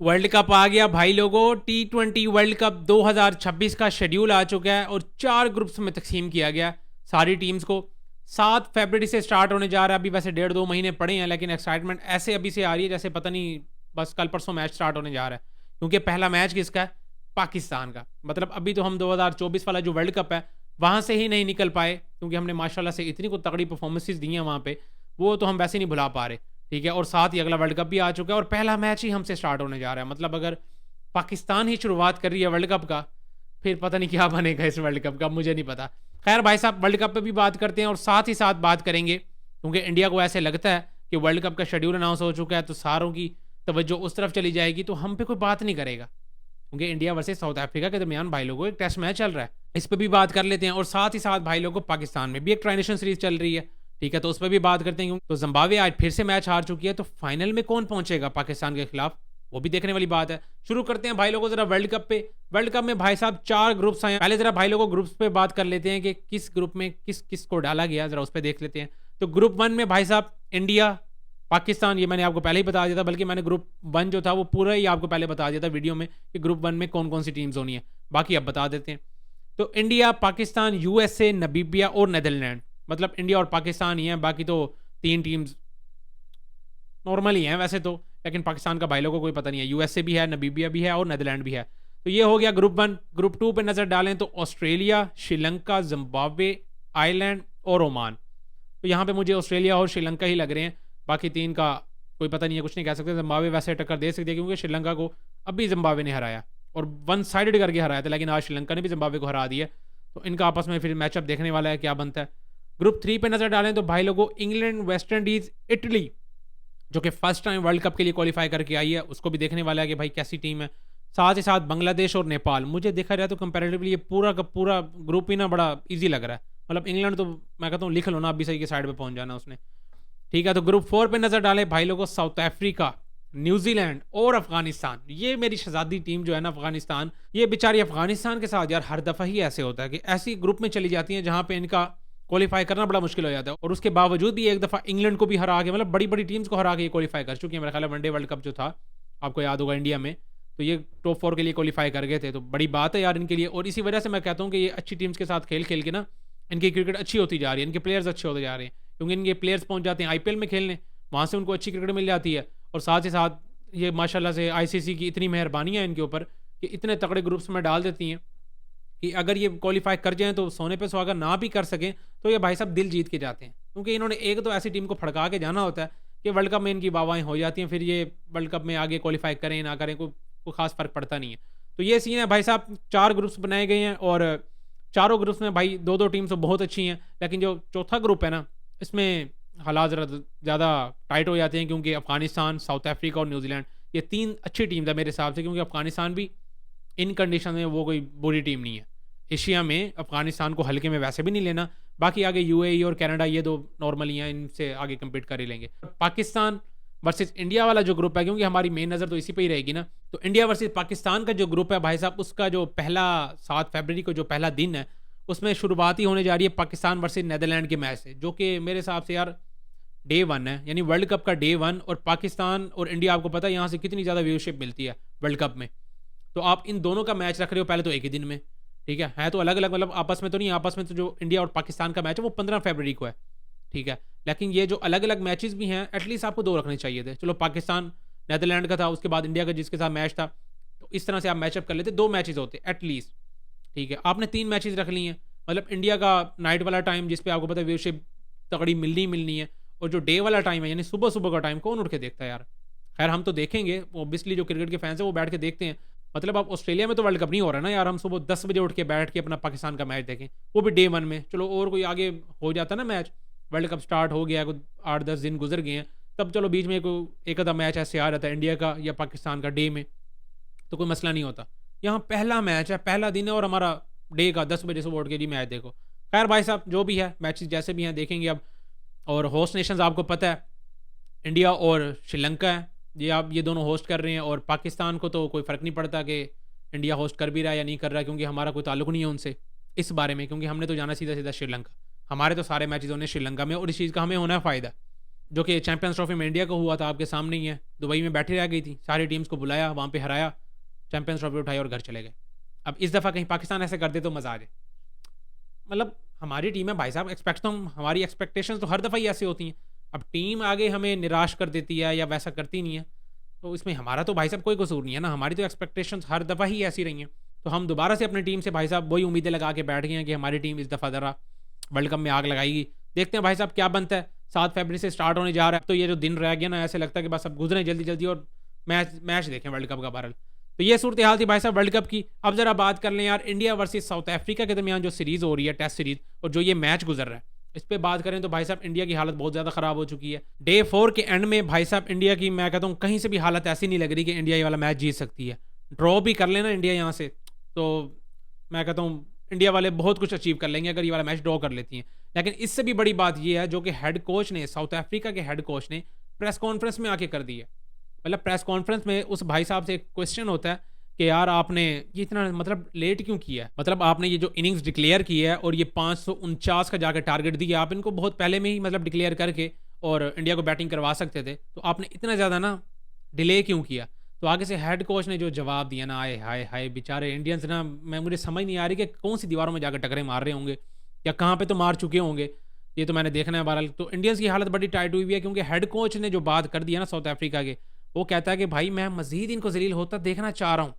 World cup आ गया भाई लोगों। T20 वर्ल्ड कप 2026 का शेड्यूल आ चुका है और 4 ग्रुप्स में तकसीम किया गया सारी टीम्स को। 7 फरवरी से स्टार्ट होने जा रहा है। अभी वैसे 1.5-2 महीने पड़े हैं, लेकिन एक्साइटमेंट ऐसे अभी से आ रही है जैसे पता नहीं बस कल परसों मैच स्टार्ट होने जा रहा है। क्योंकि पहला मैच किसका है? पाकिस्तान का। मतलब अभी तो हम 2024 वाला जो वर्ल्ड कप है वहां से ही नहीं निकल पाए, क्योंकि हमने माशाल्लाह से इतनी को तगड़ी परफॉर्मेंसेस दी हैं वहां पे, वो तो हम वैसे नहीं भुला पा रहे। ठीक है, और साथ ही अगला वर्ल्ड कप भी आ चुका है और पहला मैच ही हमसे स्टार्ट होने जा रहा है। मतलब अगर पाकिस्तान ही शुरुआत कर रही है वर्ल्ड कप का, फिर पता नहीं क्या बनेगा इस वर्ल्ड कप का, मुझे नहीं पता। खैर भाई साहब, वर्ल्ड कप पे भी बात करते हैं और साथ ही साथ बात करेंगे, क्योंकि इंडिया को ऐसे लगता है कि वर्ल्ड कप का शेड्यूल अनाउंस हो चुका है तो सारों की तवज्जो उस तरफ चली जाएगी, तो हम पे कोई बात नहीं करेगा, क्योंकि इंडिया वर्सेस साउथ अफ्रीका के दरमियान भाई लोगों एक टेस्ट मैच चल रहा है, इस पर भी बात कर लेते हैं। और साथ ही साथ भाई लोगों पाकिस्तान में भी एक ट्रांजिशन सीरीज चल रही है, ठीक है, तो उस पर भी बात करते हैं। तो जिम्बाब्वे आज फिर से मैच हार चुकी है, तो फाइनल में कौन पहुंचेगा पाकिस्तान के खिलाफ, वो भी देखने वाली बात है। शुरू करते हैं भाई लोगों जरा वर्ल्ड कप पे। वर्ल्ड कप में भाई साहब 4 ग्रुप्स आए। पहले जरा भाई लोगों ग्रुप्स पे बात कर लेते हैं कि किस ग्रुप में किस किस को डाला गया, जरा उस पर देख लेते हैं। तो ग्रुप 1 में भाई साहब इंडिया, पाकिस्तान, ये मैंने आपको पहले ही बता दिया था, बल्कि मैंने ग्रुप 1 जो था वो पूरा ही आपको पहले बता दिया था वीडियो में कि ग्रुप 1 में कौन कौन सी टीम्स होनी है। बाकी अब बता देते हैं। तो इंडिया, पाकिस्तान, यूएसए, नमीबिया और नीदरलैंड, मतलब इंडिया और पाकिस्तान ही हैं, बाकी तो 3 टीम्स नॉर्मल ही हैं वैसे तो, लेकिन पाकिस्तान का भाई लोगों को कोई पता नहीं है। यूएसए भी है, नमीबिया भी है और नीदरलैंड भी है। तो ये हो गया ग्रुप 1। ग्रुप 2 पे नजर डालें तो ऑस्ट्रेलिया, श्रीलंका, जिम्बाब्वे, आयरलैंड और ओमान। तो यहाँ पे मुझे ऑस्ट्रेलिया और श्रीलंका ही लग रहे हैं, बाकी 3 का कोई पता नहीं है, कुछ नहीं कह सकते। जिम्बाब्वे वैसे टक्कर दे सकती है, क्योंकि श्रीलंका को अभी जिम्बाब्वे ने हराया और 1 साइडेड करके हराया था, लेकिन आज श्रीलंका ने भी जिम्बाब्वे को हरा दिया। तो इनका आपस में फिर मैचअप देखने वाला है क्या बनता है। ग्रुप 3 पे नजर डालें तो भाई लोगों इंग्लैंड, वेस्ट इंडीज, इटली, जो कि फर्स्ट टाइम वर्ल्ड कप के लिए क्वालिफाई करके आई है, उसको भी देखने वाला है कि भाई कैसी टीम है। साथ ही साथ बांग्लादेश और नेपाल। मुझे देखा जाए तो कंपैरेटिवली ये पूरा का पूरा ग्रुप ही ना बड़ा इजी लग रहा है। मतलब इंग्लैंड तो मैं कहता हूँ लिख लो ना, अभी सही के साइड पे पहुंच जाना उसने। ठीक है, तो ग्रुप 4 पे नजर डाले भाई लोगों साउथ अफ्रीका, न्यूजीलैंड और अफगानिस्तान। ये मेरी शहजादी टीम जो है ना अफगानिस्तान, ये बेचारी अफगानिस्तान के साथ यार हर दफा ही ऐसे होता है कि ऐसी ग्रुप में चली जाती है जहां पे इनका क्वालिफाई करना बड़ा मुश्किल हो जाता है, और उसके बावजूद भी एक दफा इंग्लैंड को भी हरा के, मतलब बड़ी बड़ी टीम्स को हरा के ये क्वालिफाई कर चुकी है। मेरा ख्याल है वनडे वर्ल्ड कप जो था आपको याद होगा इंडिया में, तो ये टॉप 4 के लिए क्वालिफाई कर गए थे, तो बड़ी बात है यार इनके लिए। और इसी वजह से मैं कहता हूँ कि ये अच्छी टीम्स के साथ खेल खेल के ना इनकी क्रिकेट अच्छी होती जा रही है, इनके प्लेयर्स अच्छे होते जा रहे हैं, क्योंकि इनके प्लेयर्स पहुंच जाते हैं आईपीएल में खेलने, वहाँ से उनको अच्छी क्रिकेट मिल जाती है। और साथ ही साथ ये माशाल्लाह से आईसीसी की इतनी मेहरबानी है इनके ऊपर कि इतने तगड़े ग्रुप्स में डाल देती हैं कि अगर ये क्वालिफाई कर जाएं तो सोने पे सुहागा, ना भी कर सकें तो ये भाई साहब दिल जीत के जाते हैं, क्योंकि इन्होंने एक तो ऐसी टीम को फड़का के जाना होता है कि वर्ल्ड कप में इनकी वाहवाही हो जाती हैं, फिर ये वर्ल्ड कप में आगे क्वालिफाई करें ना करें कोई खास फर्क पड़ता नहीं है। तो ये सीन है भाई साहब। 4 ग्रुप्स बनाए गए हैं और चारों ग्रुप्स में भाई 2-2 टीम्स तो बहुत अच्छी हैं, लेकिन जो चौथा ग्रुप है ना इसमें हालात ज़रा ज़्यादा टाइट हो जाते हैं, क्योंकि अफगानिस्तान, साउथ अफ्रीका और न्यूजीलैंड, ये 3 अच्छी टीम्स है मेरे हिसाब से, क्योंकि अफगानिस्तान भी इन कंडीशन में वो कोई बुरी टीम नहीं है। एशिया में अफगानिस्तान को हल्के में वैसे भी नहीं लेना, बाकी आगे यूएई और कनाडा ये 2 नॉर्मल ही हैं, इनसे आगे कम्पीट कर ही लेंगे। पाकिस्तान वर्सेस इंडिया वाला जो ग्रुप है, क्योंकि हमारी मेन नज़र तो इसी पे ही रहेगी ना, तो इंडिया वर्सेस पाकिस्तान का जो ग्रुप है भाई साहब, उसका जो पहला 7 फरवरी को जो पहला दिन है उसमें शुरुआत ही होने जा रही है पाकिस्तान वर्सेस नीदरलैंड के मैच से, जो कि मेरे हिसाब से यार डे 1 है, यानी वर्ल्ड कप का डे 1। और पाकिस्तान और इंडिया आपको पता है यहाँ से कितनी ज़्यादा व्यूअरशिप मिलती है वर्ल्ड कप में, तो आप इन दोनों का मैच रख रहे हो पहले तो एक ही दिन में, ठीक है तो अलग अलग, मतलब आपस में तो नहीं, आपस में तो जो इंडिया और पाकिस्तान का मैच है वो 15 फरवरी को है, ठीक है, लेकिन ये जो अलग अलग मैचेस भी हैं एटलीस्ट आपको 2 रखने चाहिए थे। चलो पाकिस्तान नीदरलैंड का था, उसके बाद इंडिया का जिसके साथ मैच था, तो इस तरह से आप मैचअप कर लेते, 2 मैचेस होते एटलीस्ट, ठीक है, आपने 3 मैचेस रख लिए हैं। मतलब इंडिया का नाइट वाला टाइम जिसपे आपको पता है व्यूअरशिप तगड़ी मिलनी है, और जो डे वाला टाइम है यानी सुबह सुबह का टाइम, कौन उठ के देखता है यार। खैर हम तो देखेंगे ऑब्वियसली, जो क्रिकेट के फैंस हैं वो बैठ के देखते हैं। मतलब अब ऑस्ट्रेलिया में तो वर्ल्ड कप नहीं हो रहा ना यार, हम सुबह 10 बजे उठ के बैठ के अपना पाकिस्तान का मैच देखें, वो भी डे 1 में। चलो और कोई आगे हो जाता ना मैच, वर्ल्ड कप स्टार्ट हो गया, कोई 8-10 दिन गुजर गए हैं, तब चलो बीच में कोई एक आधा मैच ऐसे आ जाता है इंडिया का या पाकिस्तान का डे में, तो कोई मसला नहीं होता। यहाँ पहला मैच है, पहला दिन है, और हमारा डे का 10 बजे सुबह उठ के जी मैच देखो। खैर भाई साहब जो भी है, मैचेस जैसे भी हैं देखेंगे अब। और होस्ट नेशंस आपको पता है इंडिया और श्रीलंका है, ये दोनों होस्ट कर रहे हैं, और पाकिस्तान को तो कोई फ़र्क नहीं पड़ता कि इंडिया होस्ट कर भी रहा है या नहीं कर रहा है, क्योंकि हमारा कोई ताल्लुक नहीं है उनसे इस बारे में, क्योंकि हमने तो जाना सीधा सीधा श्रीलंका, हमारे तो सारे मैचेस होने श्रीलंका में, और इस चीज़ का हमें होना है फ़ायदा। जो कि चैंपियंस ट्रॉफी में इंडिया को हुआ था, आपके सामने ही है, दुबई में बैठी रह गई थी, सारी टीम्स को बुलाया, वहाँ पे हराया, चैंपियंस ट्रॉफी उठाई और घर चले गए। अब इस दफ़ा कहीं पाकिस्तान ऐसे कर दे तो मज़ा आ जाए। मतलब हमारी टीम है भाई साहब, एक्सपेक्ट तो हमारी एक्सपेक्टेशंस तो हर दफ़ा ही ऐसी होती हैं। अब टीम आगे हमें निराश कर देती है या वैसा करती नहीं है, तो इसमें हमारा तो भाई साहब कोई कसूर नहीं है ना, हमारी तो एक्सपेक्टेशंस हर दफ़ा ही ऐसी रही हैं। तो हम दोबारा से अपनी टीम से भाई साहब वही उम्मीदें लगा के बैठ गए हैं कि हमारी टीम इस दफ़ा ज़रा वर्ल्ड कप में आग लगाएगी। देखते हैं भाई साहब क्या बनता है। 7 फरवरी से स्टार्ट होने जा रहा है, तो ये जो दिन रह गया ना, ऐसे लगता है कि बस अब गुजरे जल्दी जल्दी और मैच मैच देखें वर्ल्ड कप का बहरहाल। तो ये सूरत हाल थी भाई साहब वर्ल्ड कप की। अब जरा बात कर लें यार इंडिया वर्सेस साउथ अफ्रीका के दरमियान जो सीरीज़ हो रही है, टेस्ट सीरीज़, और जो ये मैच गुजर रहा है, इस पर बात करें तो भाई साहब इंडिया की हालत बहुत ज़्यादा ख़राब हो चुकी है। डे 4 के एंड में भाई साहब इंडिया की, मैं कहता हूँ कहीं से भी हालत ऐसी नहीं लग रही कि इंडिया ये वाला मैच जीत सकती है। ड्रॉ भी कर लेना इंडिया यहाँ से, तो मैं कहता हूँ इंडिया वाले बहुत कुछ अचीव कर लेंगे अगर ये वाला मैच ड्रॉ कर लेती हैं। लेकिन इससे भी बड़ी बात ये है जो कि हेड कोच ने, साउथ अफ्रीका के हेड कोच ने प्रेस कॉन्फ्रेंस में आके कर दी है। मतलब प्रेस कॉन्फ्रेंस में उस भाई साहब से एक क्वेश्चन होता है कि यार आपने ये इतना मतलब लेट क्यों किया है, मतलब आपने ये जो इनिंग्स डिक्लेयर की है और ये 549 का जाकर टारगेट दिया, आप इनको बहुत पहले में ही मतलब डिक्लेयर करके और इंडिया को बैटिंग करवा सकते थे, तो आपने इतना ज़्यादा ना डिले क्यों किया। तो आगे से हेड कोच ने जो जवाब दिया ना, आए हाय हाय बेचारे इंडियंस ना, मैं मुझे समझ नहीं आ रही कि कौन सी दीवारों में जाकर टकरे मार रहे होंगे या कहाँ पे तो मार चुके होंगे, ये तो मैंने देखना है बहरहाल। तो इंडियंस की हालत बड़ी टाइट हुई है क्योंकि हेड कोच ने जो बात कर दिया ना साउथ अफ्रीका के, वो कहता है कि भाई मैं मजीद इनको जलील होता देखना चाह रहा हूँ।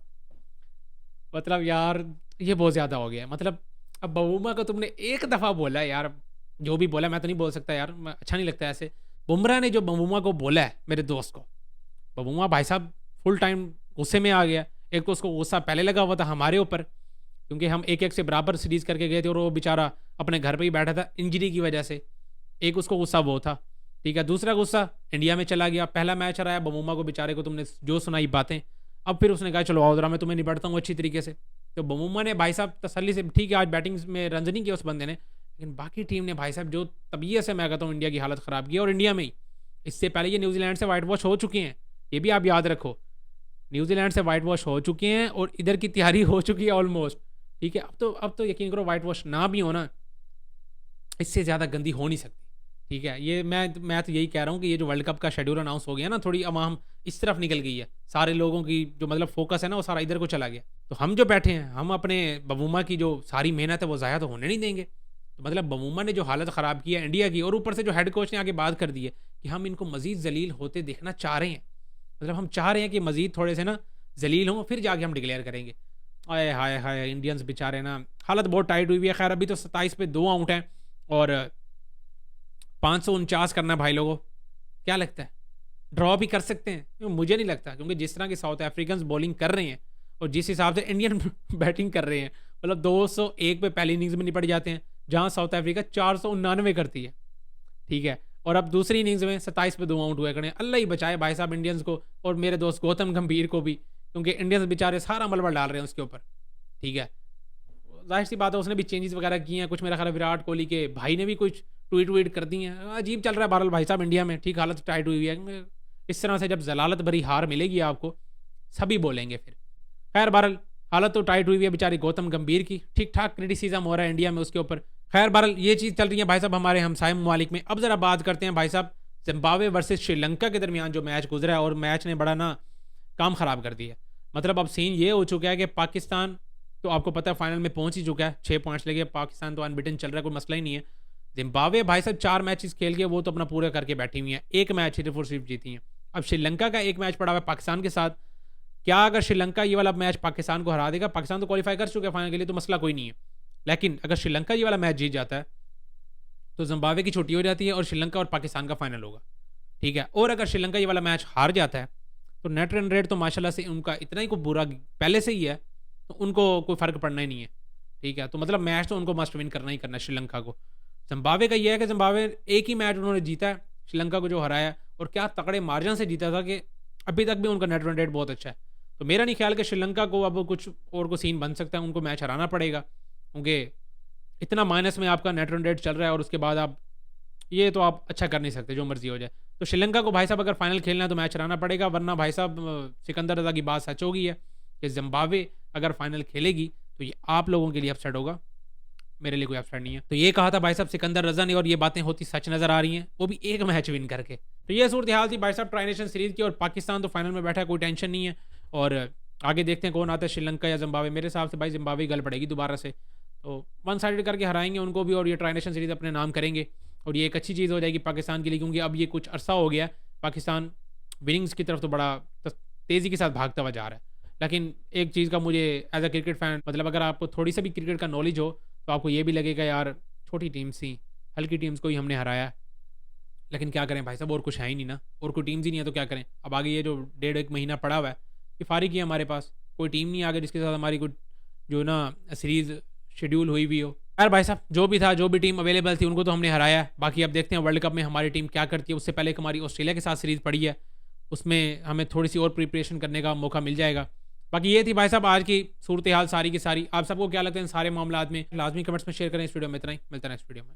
मतलब यार ये बहुत ज़्यादा हो गया है। मतलब अब बबूमा को तुमने एक दफ़ा बोला है यार, जो भी बोला मैं तो नहीं बोल सकता यार, अच्छा नहीं लगता ऐसे। बुमराह ने जो बबूमा को बोला है मेरे दोस्त को, बबूमा भाई साहब फुल टाइम गुस्से में आ गया। एक तो उसको गुस्सा पहले लगा हुआ था हमारे ऊपर क्योंकि हम एक एक से बराबर सीरीज़ करके गए थे और वो बेचारा अपने घर पे ही बैठा था इंजरी की वजह से। एक उसको गुस्सा वो था, ठीक है। दूसरा गुस्सा इंडिया में चला गया, पहला मैच हराया बबूमा को बेचारे को, तुमने जो सुनाई बातें। अब फिर उसने कहा चलो आओ जरा मैं तुम्हें निपटता हूँ अच्छी तरीके से। तो बबूमा ने भाई साहब तसल्ली से, ठीक है आज बैटिंग में रन नहीं किया उस बंदे ने, लेकिन बाकी टीम ने भाई साहब जो तबीयत से मैं कहता हूँ इंडिया की हालत ख़राब की। और इंडिया में ही इससे पहले ये न्यूजीलैंड से वाइट वॉश हो चुके हैं, ये भी आप याद रखो, न्यूजीलैंड से वाइट वॉश हो चुके हैं और इधर की तैयारी हो चुकी है ऑलमोस्ट, ठीक है। अब तो यकीन करो वाइट वॉश ना भी हो ना, इससे ज़्यादा गंदी हो नहीं सकती, ठीक है। ये मैं तो यही कह रहा हूँ कि ये जो वर्ल्ड कप का शेड्यूल अनाउंस हो गया ना, थोड़ी अवाम इस तरफ निकल गई है, सारे लोगों की जो मतलब फोकस है ना वो सारा इधर को चला गया। तो हम जो बैठे हैं, हम अपने बबूमा की जो सारी मेहनत है वो ज़ाया तो होने नहीं देंगे। तो मतलब बबूमा ने जो हालत ख़राब की है इंडिया की, और ऊपर से जो हेड कोच ने आगे बात कर दी है कि हम इनको मज़ीद जलील होते देखना चाह रहे हैं, मतलब हम चाह रहे हैं कि मज़ीद थोड़े से ना जलील हों फिर जाके हम डिक्लेयर करेंगे। आए हाय हाय इंडियंस बेचारे ना हालत बहुत टाइट हुई है। खैर अभी तो 27 पे 2 आउट हैं और 549 करना है भाई लोगों, क्या लगता है ड्रॉ भी कर सकते हैं? मुझे नहीं लगता, क्योंकि जिस तरह के साउथ अफ्रीकन बॉलिंग कर रहे हैं और जिस हिसाब से इंडियन बैटिंग कर रहे हैं, मतलब 201 पे पहली इनिंग्स में निपट जाते हैं, जहां साउथ अफ्रीका 499 करती है, ठीक है। और अब दूसरी इनिंग्स में 27 पे 2 आउट हुए खड़े, अल्लाह ही बचाए भाई साहब इंडियंस को और मेरे दोस्त गौतम गंभीर को भी, क्योंकि इंडियंस बेचारे सारा मलबा डाल रहे हैं उसके ऊपर, ठीक है। जाहिर सी बात है उसने भी चेंजेस वगैरह किए हैं कुछ, मेरा ख्याल है विराट कोहली के भाई ने भी कुछ ट्वीट कर दी हैं। अजीब चल रहा है बहरहाल भाई साहब इंडिया में, ठीक हालत टाइट हुई है। इस तरह से जब जलालत भरी हार मिलेगी आपको, सभी बोलेंगे फिर। खैर बहरहाल हालत तो टाइट हुई है बेचारी गौतम गंभीर की, ठीक ठाक क्रिटिसिज्म हो रहा है इंडिया में उसके ऊपर। खैर बहरहाल ये चीज़ चल रही है भाई साहब हमारे हमसाय ममालिक में। अब ज़रा बात करते हैं भाई साहब जिम्बाब्वे वर्सेस श्रीलंका के दरमियान जो मैच गुजरा है, और मैच ने बड़ा ना काम ख़राब कर दिया। मतलब अब सीन ये हो चुका है कि पाकिस्तान तो आपको पता है फाइनल में पहुंच ही चुका है, 6 पॉइंट्स लेके पाकिस्तान तो अनबिटन चल रहा है, कोई मसला ही नहीं है। जिम्बाब्वे भाई साहब 4 मैचेस खेल के वो तो अपना पूरा करके बैठी हुई हैं, एक मैच सिर्फ और सिर्फ जीती हैं। अब श्रीलंका का एक मैच पड़ा हुआ है पाकिस्तान के साथ, क्या अगर श्रीलंका ये वाला मैच पाकिस्तान को हरा देगा, पाकिस्तान तो क्वालिफाई कर चुका है फाइनल के लिए, तो मसला कोई नहीं है। लेकिन अगर श्रीलंका ये वाला मैच जीत जाता है तो जिम्बाब्वे की छुट्टी हो जाती है और श्रीलंका और पाकिस्तान का फाइनल होगा, ठीक है। और अगर श्रीलंका ये वाला मैच हार जाता है तो नेट रन रेट तो माशाल्लाह से उनका इतना ही को बुरा पहले से ही है, तो उनको कोई फ़र्क पड़ना ही नहीं है, ठीक है। तो मतलब मैच तो उनको मस्ट विन करना ही करना है श्रीलंका को। जिम्बाब्वे का ये है कि जिम्बाब्वे एक ही मैच उन्होंने जीता है श्रीलंका को जो हराया, और क्या तगड़े मार्जिन से जीता था कि अभी तक भी उनका नेट रन रेट बहुत अच्छा है। तो मेरा नहीं ख्याल कि श्रीलंका को अब कुछ और को सीन बन सकता है, उनको मैच हराना पड़ेगा, क्योंकि इतना माइनस में आपका नेट रन रेट चल रहा है और उसके बाद आप ये तो आप अच्छा कर नहीं सकते, जो मर्जी हो जाए। तो श्रीलंका को भाई साहब अगर फाइनल खेलना है तो मैच हराना पड़ेगा, वरना भाई साहब सिकंदर रजा की बात सच होगी है कि जिम्बाब्वे अगर फाइनल खेलेगी तो ये आप लोगों के लिए अपसेट होगा, मेरे लिए कोई अपसेट नहीं है। तो ये कहा था भाई साहब सिकंदर रजा ने और ये बातें होती सच नजर आ रही हैं, वो भी एक मैच विन करके। तो ये सूरत हाल थी भाई साहब ट्राई नेशन सीरीज की, और पाकिस्तान तो फाइनल में बैठा है, कोई टेंशन नहीं है। और आगे देखते हैं कौन आता है, श्रीलंका या जिम्बाब्वे। मेरे हिसाब से भाई जिम्बाब्वे गल पड़ेगी दोबारा से, तो वन साइडेड करके हराएंगे उनको भी और ये ट्राई नेशन सीरीज अपने नाम करेंगे। और ये एक अच्छी चीज़ हो जाएगी पाकिस्तान के लिए, क्योंकि अब ये कुछ अरसा हो गया पाकिस्तान विनिंग्स की तरफ तो बड़ा तेज़ी के साथ भागता हुआ जा रहा है। लेकिन एक चीज़ का मुझे एज अ क्रिकेट फैन, मतलब अगर आपको थोड़ी सी भी क्रिकेट का नॉलेज हो तो आपको ये भी लगेगा यार छोटी टीम्स थी, हल्की टीम्स को ही हमने हराया। लेकिन क्या करें भाई साहब, और कुछ है ही नहीं ना, और कोई टीम्स ही नहीं है तो क्या करें। अब आगे ये जो 1.5 महीना पड़ा हुआ है, ये फारिग ही है हमारे पास, कोई टीम नहीं आगे जिसके साथ हमारी कुछ जो ना सीरीज़ शेड्यूल हुई भी हो। यार भाई साहब जो भी था, जो भी टीम अवेलेबल थी उनको तो हमने हराया। बाकी अब देखते हैं वर्ल्ड कप में हमारी टीम क्या करती है। उससे पहले एक हमारी ऑस्ट्रेलिया के साथ सीरीज़ पड़ी है, उसमें हमें थोड़ी सी और प्रिपरेशन करने का मौका मिल जाएगा। बाकी ये थी भाई साहब आज की सूरत हाल सारी की सारी। आप सबको क्या लगता है इन सारे मामलात में, लाजमी कमेंट्स में शेयर करें। इस वीडियो में इतना ही, मिलता है नेक्स्ट वीडियो में।